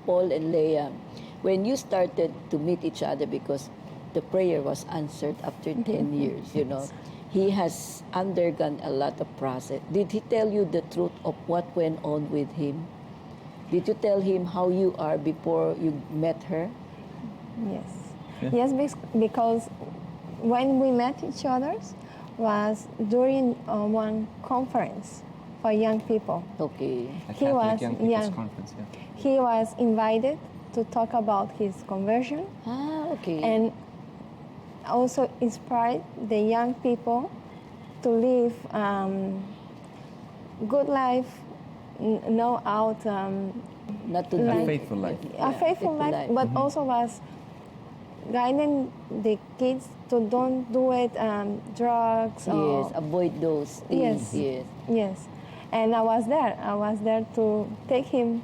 Paul and Lia, when you started to meet each other, because the prayer was answered after 10 years, you know, he has undergone a lot of process. Did he tell you the truth of what went on with him? Did you tell him how you are before you met her? Yes. Yeah. Yes, because when we met each other was during one conference for young people. Okay. A He Catholic was Young People's young. Conference, yeah. He was invited to talk about his conversion Okay. and also inspired the young people to live good life, know out Not to Like- A faithful life. a faithful life, but also was guiding the kids to don't do it drugs Yes, or avoid those things. Yes. Yes. yes. And I was there to take him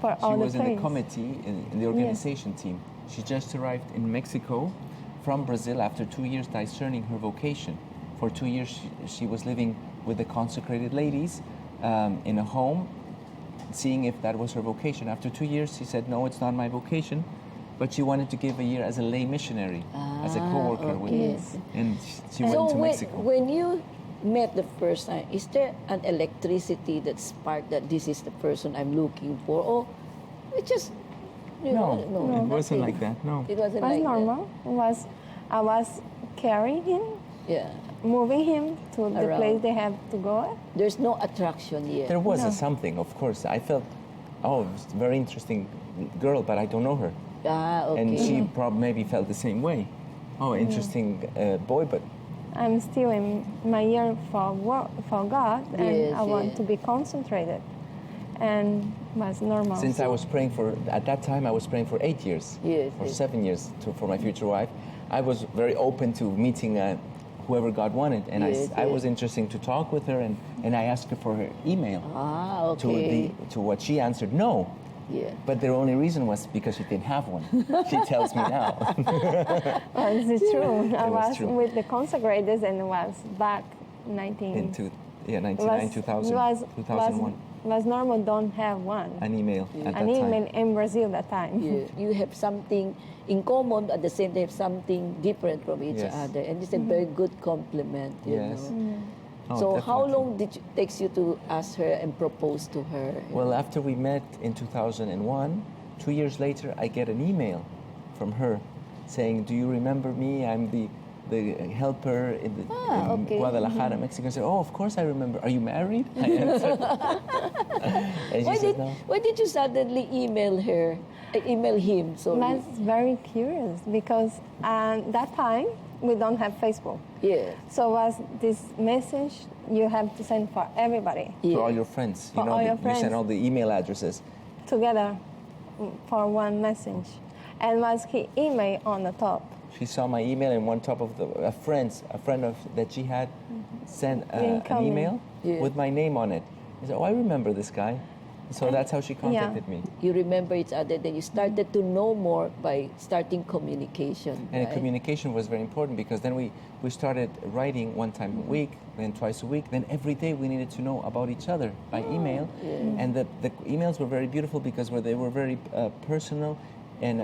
for She all was the in the things. committee, in the organization team. She just arrived in Mexico from Brazil after 2 years discerning her vocation. For 2 years, she was living with the consecrated ladies in a home, seeing if that was her vocation. After 2 years, she said, no, it's not my vocation, but she wanted to give a year as a lay missionary, as a co-worker with okay. me. And she So went to Mexico. when you met the first time, is there an electricity that sparked that this is the person I'm looking for? Or it just, you No, know, it wasn't nothing. like that, no. It wasn't It was like normal. I was carrying him, that. Yeah. moving him to the Around. place they have to go. There's no attraction yet. There was No. a something, of course. I felt, oh, it was a very interesting girl, but I don't know her. Okay. And she probably maybe felt the same way. Oh, interesting boy, but I'm still in my year for work, for God, and Yes, I want yes. to be concentrated, and was normal. since I was praying at that time, I was praying for 8 years, Yes, or yes. 7 years for my future wife. I was very open to meeting whoever God wanted, and Yes, I yes. was interested to talk with her, and I asked her for her email Okay. to what she answered no. Yeah. But the only reason was because she didn't have one. She tells me now. Well, it's true. I It was was true. with the consecrators and was back 19. In 99, 2000, was, 2001. Was normal, don't have one. An email at that An email time. in Brazil that time. Yeah. You have something in common, at the same time, something different from each Yes. other, and it's a very good compliment. You Yes. know? Oh, So how definitely. long takes you to ask her and propose to her? Well, after we met in 2001, 2 years later, I get an email from her saying, "Do you remember me? I'm the helper in okay. Guadalajara, Mexico." I said, "Oh, of course I remember. Are you married?" I answered. And she said, "No." Why did you suddenly email her? Email him, I sorry. was very curious because that time we don't have Facebook. Yeah. So was this message you have to send for everybody To all your friends. For all your You send friends. all the email addresses. together for one message. And was he email on the top? She saw my email, and one top of a friend that she had sent an Incoming. email Yeah. with my name on it. I said, "Oh, I remember this guy." So that's how she contacted me. You remember each other, then you started to know more by starting communication. And right? communication was very important because then we started writing one time a week, then twice a week, then every day we needed to know about each other by email. And the emails were very beautiful because they were very personal and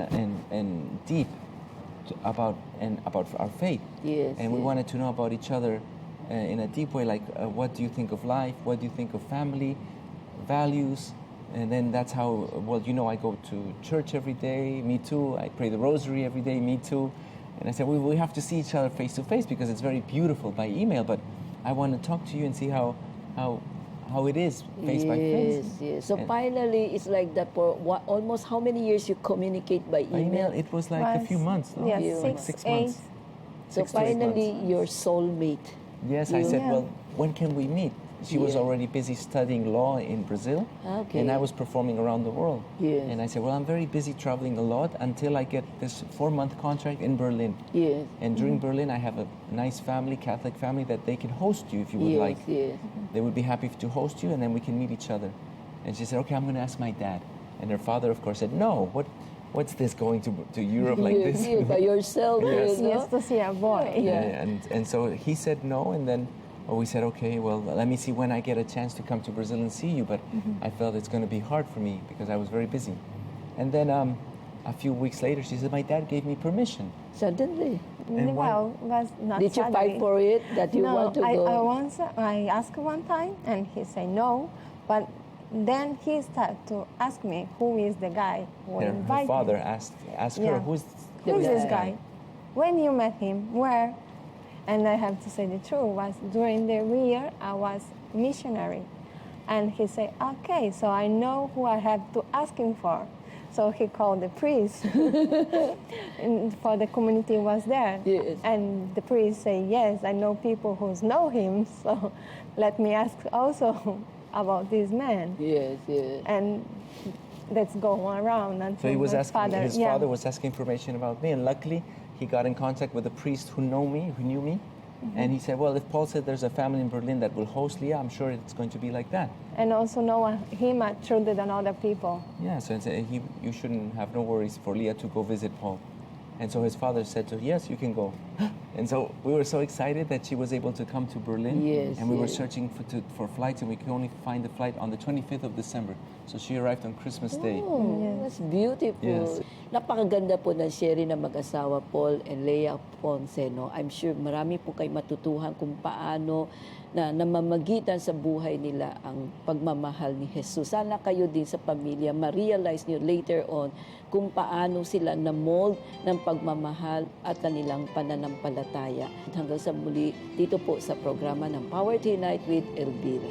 deep about our faith. Yes, And we yes. wanted to know about each other in a deep way, like what do you think of life? What do you think of family, values? And then that's how, I go to church every day, me too. I pray the rosary every day, me too. And I said, we have to see each other face to face because it's very beautiful by email, but I want to talk to you and see how it is face by face. Yes. So And finally, it's like that for almost how many years you communicate by by email? email, it was like a few months, no? Yes, Yeah. Like 6 8 months. So 6 to 8 finally, months. your soulmate. Yes, I said, Yeah. well, when can we meet? She was Yeah. already busy studying law in Brazil, Okay. and I was performing around the world. Yes. And I said, well, I'm very busy traveling a lot until I get this 4-month contract in Berlin. Yes. And during Berlin, I have a nice family, Catholic family, that they can host you if you would Yes, like. yes. They would be happy to host you, and then we can meet each other. And she said, okay, I'm going to ask my dad. And her father, of course, said, no, what's this going to Europe like Yes, this? yes, by yourself. Yes. You know? Yes, to see a boy. Yeah. And so he said no, and then we said, okay, well, let me see when I get a chance to come to Brazil and see you. But I felt it's going to be hard for me because I was very busy. And then a few weeks later, she said, my dad gave me permission. Suddenly. And Well, was not Did you fight suddenly. for it that you No, want to go? I asked one time and he said no, but then he started to ask me who is the guy who Her invited father me. asked her, Yeah. who's Who's this guy? guy? When you met him, where? And I have to say the truth was during the year I was missionary, and he said, okay, so I know who I have to ask him for. So he called the priest, and for the community was there. Yes. And the priest said, yes, I know people who know him, so let me ask also about this man. Yes, yes. And let's go around until So he was my asking, his yeah. father was asking information about me, and luckily he got in contact with a priest who knew me, and he said, well, if Paul said there's a family in Berlin that will host Lia, I'm sure it's going to be like that. And also know him trusted on other people. Yeah, so you shouldn't have no worries for Lia to go visit Paul. And so his father said to her, yes, you can go. And so we were so excited that she was able to come to Berlin. Yes, and we were yes. searching for flights, and we could only find the flight on the 25th of December. So she arrived on Christmas Day. Oh, Yes. that's beautiful. Yes. Napakaganda po ng sharing ng mag-asawa Paul and Lia Ponce. No? I'm sure marami po kayo matutuhan kung paano na namamagitan sa buhay nila ang pagmamahal ni Jesus. Sana kayo din sa pamilya, ma-realize nyo later on kung paano sila na-mold ng pagmamahal at kanilang pananampalataya. Hanggang sa muli, dito po sa programa ng Power Tonight with Elvira.